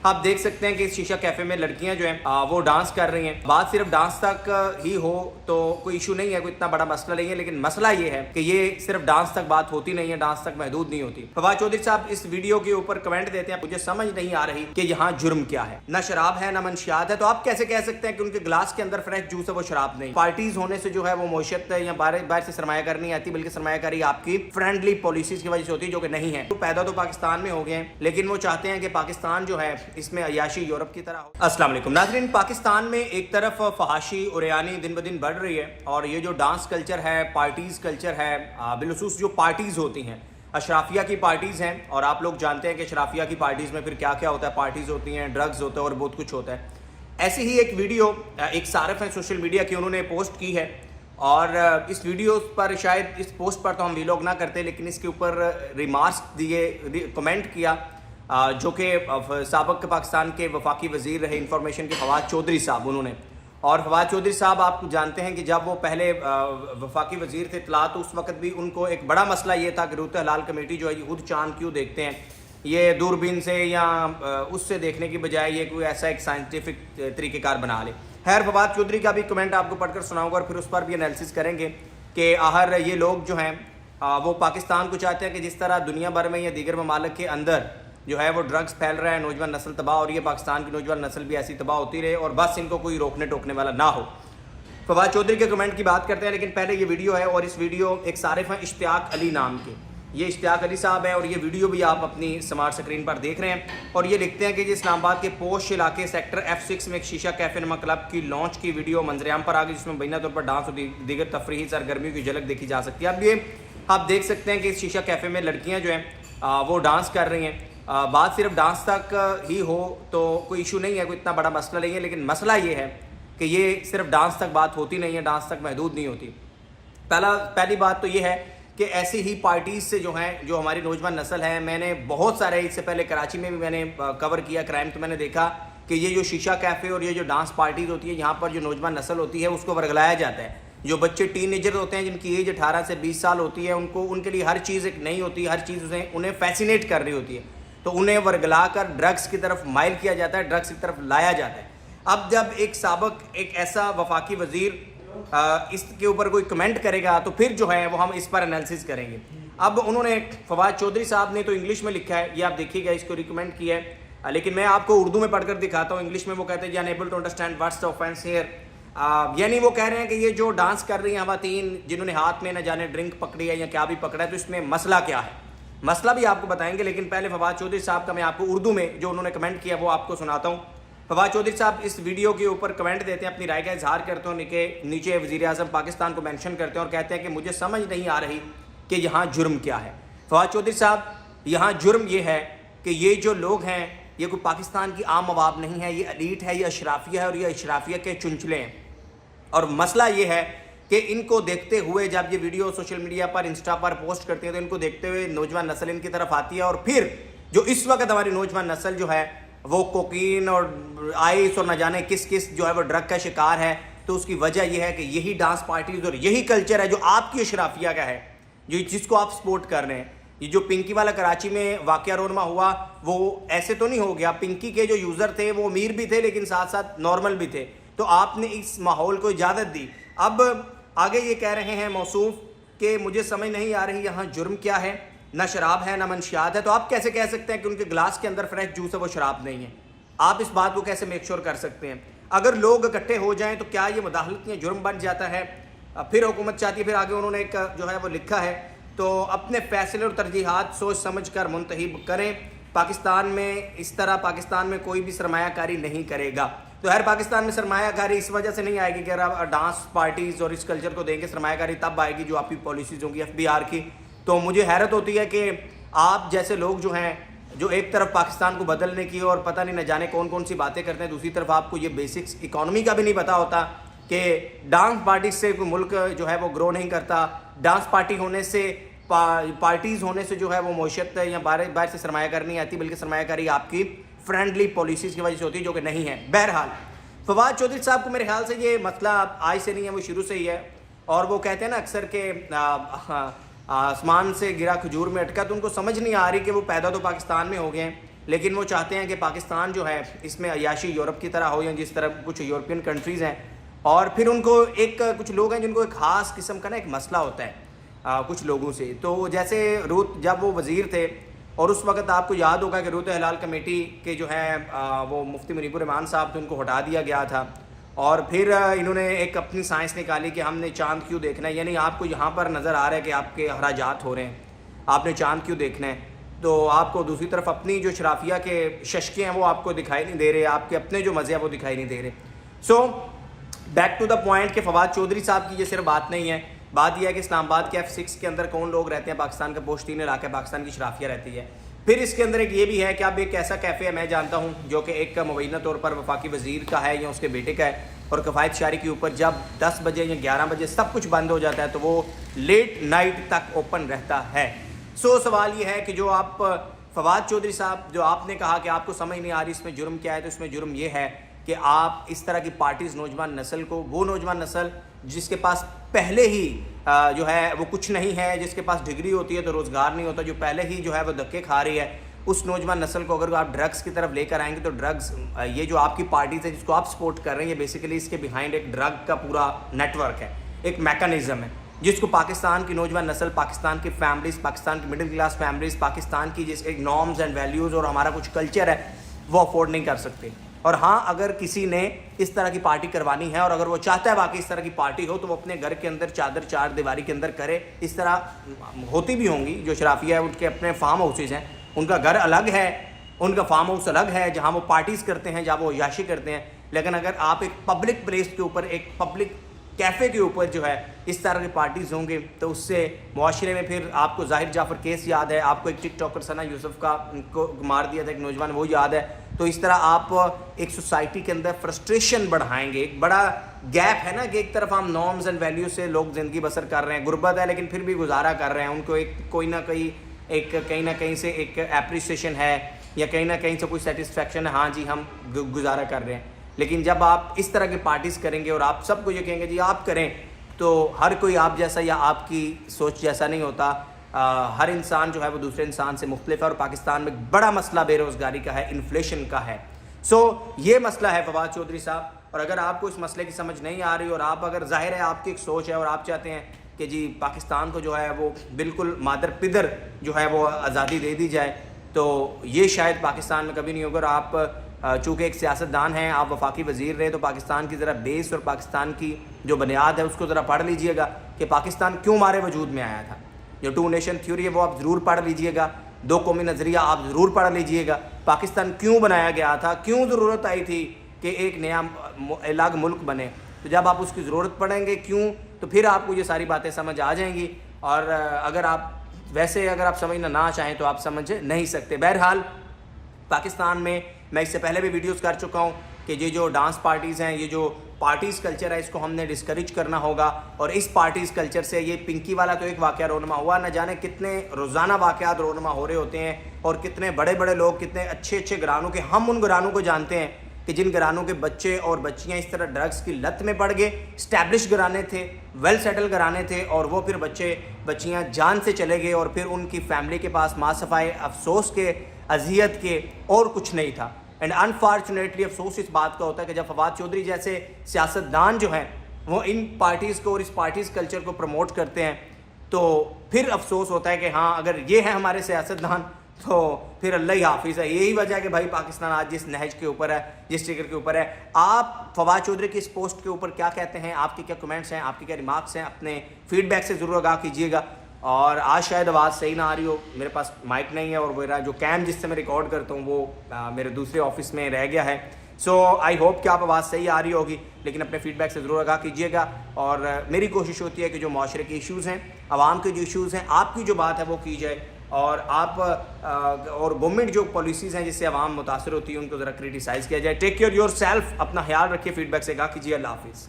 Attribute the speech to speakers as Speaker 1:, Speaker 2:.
Speaker 1: آپ دیکھ سکتے ہیں کہ اس شیشہ کیفے میں لڑکیاں جو ہیں وہ ڈانس کر رہی ہیں. بات صرف ڈانس تک ہی ہو تو کوئی ایشو نہیں ہے, کوئی اتنا بڑا مسئلہ نہیں ہے, لیکن مسئلہ یہ ہے کہ یہ صرف ڈانس تک بات ہوتی نہیں ہے, ڈانس تک محدود نہیں ہوتی. فواد چودھری صاحب اس ویڈیو کے اوپر کمنٹ دیتے ہیں, مجھے سمجھ نہیں آ رہی کہ یہاں جرم کیا ہے, نہ شراب ہے نہ منشیات ہے, تو آپ کیسے کہہ سکتے ہیں کہ ان کے گلاس کے اندر فریش جوس ہے وہ شراب نہیں. پارٹیز ہونے سے جو ہے وہ معیشت یا باہر سے سرمایہ کاری نہیں آتی, بلکہ سرمایہ کاری آپ کی فرینڈلی پالیسیز کی وجہ سے ہوتی ہے, جو کہ نہیں ہے. پیدا تو پاکستان میں ہو گئے ہیں, لیکن وہ چاہتے ہیں کہ پاکستان جو ہے اس میں عیاشی یورپ کی طرح ہو. السلام علیکم ناظرین, پاکستان میں ایک طرف فحاشی اوریانی دن بدن بڑھ رہی ہے, اور یہ جو ڈانس کلچر ہے, پارٹیز کلچر ہے, بالخصوص جو پارٹیز ہوتی ہیں, اشرافیہ کی پارٹیز ہیں, اور آپ لوگ جانتے ہیں کہ اشرافیہ کی پارٹیز میں پھر کیا کیا ہوتا ہے, پارٹیز ہوتی ہیں, ڈرگز ہوتا ہے اور بہت کچھ ہوتا ہے. ایسی ہی ایک ویڈیو ایک صارف ہیں سوشل میڈیا کی, انہوں نے پوسٹ کی ہے, اور اس ویڈیو پر شاید اس پوسٹ پر تو ہم ویلوگ نہ کرتے, لیکن اس کے اوپر ریمارکس دیے, کمنٹ کیا, جو کہ سابق پاکستان کے وفاقی وزیر رہے انفارمیشن کے فواد چودھری صاحب, انہوں نے. اور فواد چودھری صاحب آپ جانتے ہیں کہ جب وہ پہلے وفاقی وزیر تھے اطلاعات, تو اس وقت بھی ان کو ایک بڑا مسئلہ یہ تھا کہ روت حلال کمیٹی جو ہے یہ خود چاند کیوں دیکھتے ہیں, یہ دوربین سے یا اس سے دیکھنے کی بجائے یہ کوئی ایسا ایک سائنٹیفک طریقہ کار بنا لے. خیر, فواد چودھری کا بھی کمنٹ آپ کو پڑھ کر سناؤں گا, اور پھر اس پر بھی انالیسس کریں گے کہ آخر یہ لوگ جو ہیں وہ پاکستان کو چاہتے ہیں کہ جس طرح دنیا بھر میں یا دیگر ممالک کے اندر جو ہے وہ ڈرگز پھیل رہا ہے, نوجوان نسل تباہ ہو رہی ہے, پاکستان کی نوجوان نسل بھی ایسی تباہ ہوتی رہے اور بس ان کو کوئی روکنے ٹوکنے والا نہ ہو. فواد چودھری کے کمنٹ کی بات کرتے ہیں, لیکن پہلے یہ ویڈیو ہے, اور اس ویڈیو ایک صارف ہیں اشتیاق علی نام کے, یہ اشتیاق علی صاحب ہے, اور یہ ویڈیو بھی آپ اپنی سمارٹ سکرین پر دیکھ رہے ہیں, اور یہ لکھتے ہیں کہ یہ اسلام آباد کے پوش علاقے سیکٹر F6 میں ایک شیشہ کیفے نما کلب کی لانچ کی ویڈیو منظر عام پر آ گئی, جس میں مبینہ طور پر ڈانس اور دیگر تفریحی سرگرمیوں کی جھلک دیکھی جا سکتی ہے. اب یہ آپ دیکھ سکتے ہیں کہ اس شیشہ کیفے میں لڑکیاں جو ہیں وہ ڈانس کر رہی ہیں. بات صرف ڈانس تک ہی ہو تو کوئی ایشو نہیں ہے, کوئی اتنا بڑا مسئلہ نہیں ہے, لیکن مسئلہ یہ ہے کہ یہ صرف ڈانس تک بات ہوتی نہیں ہے, ڈانس تک محدود نہیں ہوتی. پہلی بات تو یہ ہے کہ ایسی ہی پارٹیز سے جو ہیں, جو ہماری نوجوان نسل ہے, میں نے بہت سارے, اس سے پہلے کراچی میں بھی میں نے کور کیا کرائم, تو میں نے دیکھا کہ یہ جو شیشہ کیفے اور یہ جو ڈانس پارٹیز ہوتی ہے, یہاں پر جو نوجوان نسل ہوتی ہے اس کو ورگلایا جاتا ہے. جو بچے ٹین ایجر ہوتے ہیں جن کی ایج 18 سے 20 سال ہوتی ہے, ان کے لیے ہر چیز ایک نئی ہوتی ہے, ہر چیز انہیں فیسینیٹ کر رہی ہوتی ہے, تو انہیں ورگلا کر ڈرگس کی طرف مائل کیا جاتا ہے, ڈرگس کی طرف لایا جاتا ہے. اب جب ایک سابق ایک ایسا وفاقی وزیر اس کے اوپر کوئی کمنٹ کرے گا تو پھر جو ہے وہ ہم اس پر انالیسس کریں گے. اب انہوں نے فواد چودھری صاحب نے تو انگلش میں لکھا ہے, یہ آپ دیکھیے گا, اس کو ریکمینڈ کیا ہے, لیکن میں آپ کو اردو میں پڑھ کر دکھاتا ہوں. انگلش میں وہ کہتے ہیں unable to understand what's the offense here, یعنی وہ کہہ رہے ہیں کہ یہ جو ڈانس کر رہی ہیں خواتین, جنہوں نے ہاتھ میں نہ جانے ڈرنک پکڑی ہے یا کیا بھی پکڑا ہے, تو اس میں مسئلہ کیا ہے, مسئلہ بھی آپ کو بتائیں گے. لیکن پہلے فواد چودھری صاحب کا میں آپ کو اردو میں جو انہوں نے کمنٹ کیا وہ آپ کو سناتا ہوں. فواد چودھری صاحب اس ویڈیو کے اوپر کمنٹ دیتے ہیں, اپنی رائے کا اظہار کرتے ہیں, نیچے وزیر اعظم پاکستان کو مینشن کرتے ہیں اور کہتے ہیں کہ مجھے سمجھ نہیں آ رہی کہ یہاں جرم کیا ہے. فواد چودھری صاحب, یہاں جرم یہ ہے کہ یہ جو لوگ ہیں یہ کوئی پاکستان کی عام عوام نہیں ہے, یہ ایلیٹ ہے, یہ اشرافیہ ہے, اور یہ اشرافیہ کے چنچلے ہیں. اور مسئلہ یہ ہے کہ ان کو دیکھتے ہوئے جب یہ ویڈیو سوشل میڈیا پر انسٹا پر پوسٹ کرتے ہیں تو ان کو دیکھتے ہوئے نوجوان نسل ان کی طرف آتی ہے, اور پھر جو اس وقت ہماری نوجوان نسل جو ہے وہ کوکین اور آئس اور نہ جانے کس کس جو ہے وہ ڈرگ کا شکار ہے, تو اس کی وجہ یہ ہے کہ یہی ڈانس پارٹیز اور یہی کلچر ہے جو آپ کی اشرافیہ کا ہے, جس کو آپ سپورٹ کر رہے ہیں. یہ جو پنکی والا کراچی میں واقعہ رونما ہوا, وہ ایسے تو نہیں ہو گیا, پنکی کے جو یوزر تھے وہ امیر بھی تھے لیکن ساتھ ساتھ نارمل بھی تھے, تو آپ نے اس ماحول کو اجازت دی. اب آگے یہ کہہ رہے ہیں موصوف کہ مجھے سمجھ نہیں آ رہی یہاں جرم کیا ہے, نہ شراب ہے نہ منشیات ہے, تو آپ کیسے کہہ سکتے ہیں کہ ان کے گلاس کے اندر فریش جوس ہے وہ شراب نہیں ہے؟ آپ اس بات کو کیسے میک شور کر سکتے ہیں؟ اگر لوگ اکٹھے ہو جائیں تو کیا یہ مداخلت یا جرم بن جاتا ہے؟ پھر حکومت چاہتی ہے, پھر آگے انہوں نے ایک جو ہے وہ لکھا ہے, تو اپنے فیصلے اور ترجیحات سوچ سمجھ کر منتخب کریں, پاکستان میں اس طرح پاکستان میں کوئی بھی سرمایہ کاری نہیں کرے گا. تو ہر پاکستان میں سرمایہ کاری اس وجہ سے نہیں آئے گی کہ اگر ڈانس پارٹیز اور اس کلچر کو دیں گے, سرمایہ کاری تب آئے گی جو آپ کی پالیسیز ہوں گی FBR کی. تو مجھے حیرت ہوتی ہے کہ آپ جیسے لوگ جو ہیں, جو ایک طرف پاکستان کو بدلنے کی اور پتہ نہیں نہ جانے کون کون سی باتیں کرتے ہیں, دوسری طرف آپ کو یہ بیسکس اکانومی کا بھی نہیں پتہ ہوتا کہ ڈانس پارٹی سے کوئی ملک جو ہے وہ گرو نہیں کرتا, ڈانس پارٹی ہونے سے پارٹیز ہونے سے جو ہے وہ معیشت یا باہر سے سرمایہ کاری نہیں آتی, بلکہ سرمایہ کاری آپ کی فرینڈلی پالیسیز کی وجہ سے ہوتی ہے, جو کہ نہیں ہے. بہرحال فواد چودھری صاحب کو میرے خیال سے یہ مسئلہ آج سے نہیں ہے, وہ شروع سے ہی ہے, اور وہ کہتے ہیں نا اکثر کہ آسمان سے گرا کھجور میں اٹکا, تو ان کو سمجھ نہیں آ رہی کہ وہ پیدا تو پاکستان میں ہو گئے ہیں لیکن وہ چاہتے ہیں کہ پاکستان جو ہے اس میں عیاشی یورپ کی طرح ہو یا جس طرح کچھ یورپین کنٹریز ہیں. اور پھر ان کو کچھ لوگ ہیں جن کو ایک خاص قسم کا ایک مسئلہ ہوتا ہے کچھ لوگوں سے. تو جیسے روت جب وہ وزیر تھے اور اس وقت آپ کو یاد ہوگا کہ روت ہلال کمیٹی کے جو ہے وہ مفتی منیب الرحمان صاحب تھے, ان کو ہٹا دیا گیا تھا. اور پھر انہوں نے ایک اپنی سائنس نکالی کہ ہم نے چاند کیوں دیکھنا ہے, یعنی آپ کو یہاں پر نظر آ رہا ہے کہ آپ کے اخراجات ہو رہے ہیں, آپ نے چاند کیوں دیکھنا ہے, تو آپ کو دوسری طرف اپنی جو شرافیہ کے ششکے ہیں وہ آپ کو دکھائی نہیں دے رہے, آپ کے اپنے جو مزے ہیں وہ دکھائی نہیں دے رہے. So back to the point کہ فواد چودھری صاحب کی یہ صرف بات نہیں ہے, بات یہ ہے کہ اسلام آباد کے F6 کے اندر کون لوگ رہتے ہیں, پاکستان کا پوشتین علاقہ پاکستان کی شرافیہ رہتی ہے. پھر اس کے اندر ایک یہ بھی ہے کہ اب ایک ایسا کیفے ہے میں جانتا ہوں جو کہ ایک مبینہ طور پر وفاقی وزیر کا ہے یا اس کے بیٹے کا ہے, اور کفایت شعری کے اوپر جب 10 بجے یا 11 بجے سب کچھ بند ہو جاتا ہے تو وہ لیٹ نائٹ تک اوپن رہتا ہے. سو سوال یہ ہے کہ جو آپ فواد چودھری صاحب جو آپ نے کہا کہ آپ کو سمجھ نہیں آ رہی اس میں جرم کیا ہے, تو اس میں جرم یہ ہے کہ آپ اس طرح کی پارٹیز نوجوان نسل کو, وہ نوجوان نسل جس کے پاس پہلے ہی جو ہے وہ کچھ نہیں ہے, جس کے پاس ڈگری ہوتی ہے تو روزگار نہیں ہوتا, جو پہلے ہی جو ہے وہ دھکے کھا رہی ہے, اس نوجوان نسل کو اگر آپ ڈرگس کی طرف لے کر آئیں گے تو ڈرگس یہ جو آپ کی پارٹیز ہے جس کو آپ سپورٹ کر رہے ہیں, یہ بیسیکلی اس کے بیہائنڈ ایک ڈرگ کا پورا نیٹ ورک ہے, ایک میکانزم ہے جس کو پاکستان کی نوجوان نسل, پاکستان کی فیملیز, پاکستان کی مڈل کلاس فیملیز, پاکستان کی جس ایک نارمز اینڈ ویلیوز اور ہمارا کچھ کلچر ہے وہ افورڈ نہیں کر سکتے. اور ہاں اگر کسی نے اس طرح کی پارٹی کروانی ہے اور اگر وہ چاہتا ہے واقعی اس طرح کی پارٹی ہو تو وہ اپنے گھر کے اندر چادر چار دیواری کے اندر کرے. اس طرح ہوتی بھی ہوں گی, جو شرافیہ ہے ان کے اپنے فارم ہاؤسز ہیں, ان کا گھر الگ ہے, ان کا فارم ہاؤس الگ ہے جہاں وہ پارٹیز کرتے ہیں, جہاں وہ عیاشی کرتے ہیں. لیکن اگر آپ ایک پبلک پلیس کے اوپر, ایک پبلک کیفے کے اوپر جو ہے اس طرح کی پارٹیز ہوں گے تو اس سے معاشرے میں پھر آپ کو ظاہر جعفر کیس یاد ہے, آپ کو ایک ٹک ٹاکر ثنا یوسف کا کو مار دیا تھا ایک نوجوان, وہ یاد ہے. تو اس طرح آپ ایک سوسائٹی کے اندر فرسٹریشن بڑھائیں گے, ایک بڑا گیپ ہے نا کہ ایک طرف ہم نارمز اینڈ ویلیوز سے لوگ زندگی بسر کر رہے ہیں, غربت ہے لیکن پھر بھی گزارا کر رہے ہیں, ان کو ایک کوئی نہ کہیں نہ کہیں سے ایک اپریسیشن ہے یا کہیں نہ کہیں سے کوئی سیٹسفیکشن ہے, ہاں جی ہم گزارا کر رہے ہیں. لیکن جب آپ اس طرح کی پارٹیز کریں گے اور آپ سب کو یہ کہیں گے جی آپ کریں, تو ہر کوئی آپ جیسا یا آپ کی سوچ جیسا نہیں ہوتا. ہر انسان جو ہے وہ دوسرے انسان سے مختلف ہے, اور پاکستان میں بڑا مسئلہ بے روزگاری کا ہے, انفلیشن کا ہے. سو یہ مسئلہ ہے فواد چودھری صاحب, اور اگر آپ کو اس مسئلے کی سمجھ نہیں آ رہی اور آپ اگر ظاہر ہے آپ کی ایک سوچ ہے اور آپ چاہتے ہیں کہ جی پاکستان کو جو ہے وہ بالکل مادر پدر جو ہے وہ آزادی دے دی جائے, تو یہ شاید پاکستان میں کبھی نہیں ہوگا. اور آپ چونکہ ایک سیاستدان ہیں, آپ وفاقی وزیر رہے, تو پاکستان کی ذرا بیس اور پاکستان کی جو بنیاد ہے اس کو ذرا پڑھ لیجئے گا کہ پاکستان کیوں ہمارے وجود میں آیا تھا. جو 2 نیشن تھیوری ہے وہ آپ ضرور پڑھ لیجئے گا, 2 قومی نظریہ آپ ضرور پڑھ لیجئے گا. پاکستان کیوں بنایا گیا تھا, کیوں ضرورت آئی تھی کہ ایک نیا الگ ملک بنے, تو جب آپ اس کی ضرورت پڑیں گے کیوں, تو پھر آپ کو یہ ساری باتیں سمجھ آ جائیں گی. اور اگر آپ سمجھنا نہ چاہیں تو آپ سمجھ نہیں سکتے. بہرحال پاکستان میں میں اس سے پہلے بھی ویڈیوز کر چکا ہوں کہ یہ جو ڈانس پارٹیز ہیں, یہ جو پارٹیز کلچر ہے, اس کو ہم نے ڈسکریج کرنا ہوگا. اور اس پارٹیز کلچر سے یہ پنکی والا تو ایک واقعہ رونما ہوا, نہ جانے کتنے روزانہ واقعات رونما ہو رہے ہوتے ہیں, اور کتنے بڑے بڑے لوگ, کتنے اچھے اچھے گھرانوں کے, ہم ان گھرانوں کو جانتے ہیں کہ جن گھرانوں کے بچے اور بچیاں اس طرح ڈرگس کی لت میں پڑ گئے. اسٹیبلش گھرانے تھے, ویل سیٹل گھرانے تھے, اور وہ پھر بچیاں جان سے چلے گئے, اور پھر ان کی فیملی کے پاس ماں صفائے افسوس کے, اذیت کے, اور کچھ نہیں تھا. اینڈ انفارچونیٹلی افسوس اس بات کا ہوتا ہے کہ جب فواد چودھری جیسے سیاستدان جو ہیں وہ ان پارٹیز کو اور اس پارٹیز کلچر کو پروموٹ کرتے ہیں, تو پھر افسوس ہوتا ہے کہ ہاں اگر یہ ہے ہمارے سیاستدان تو پھر اللہ ہی حافظ ہے. یہی وجہ ہے کہ بھائی پاکستان آج جس نہج کے اوپر ہے, جس ٹکر کے اوپر ہے. آپ فواد چودھری کی اس پوسٹ کے اوپر کیا کہتے ہیں, آپ کی کیا کمنٹس ہیں, آپ کی کیا ریمارکس ہیں, اپنے فیڈ بیک سے ضرور آگاہ کیجیے گا. اور آج شاید آواز صحیح نہ آ رہی ہو, میرے پاس مائک نہیں ہے, اور میرا جو کیم جس سے میں ریکارڈ کرتا ہوں وہ میرے دوسرے آفس میں رہ گیا ہے. سو آئی ہوپ کہ آپ آواز صحیح آ رہی ہوگی, لیکن اپنے فیڈ بیک سے ضرور آگاہ کیجیے گا. اور میری کوشش ہوتی ہے کہ جو معاشرے کے ایشوز ہیں, عوام کے جو ایشوز ہیں, آپ کی جو بات ہے وہ کی جائے, اور آپ اور گورنمنٹ جو پالیسیز ہیں جس سے عوام متاثر ہوتی ہے ان کو ذرا کریٹیسائز کیا جائے. ٹیک کیئر یور سیلف, اپنا خیال رکھیے, فیڈ بیک سے آگاہ کیجیے. اللہ حافظ.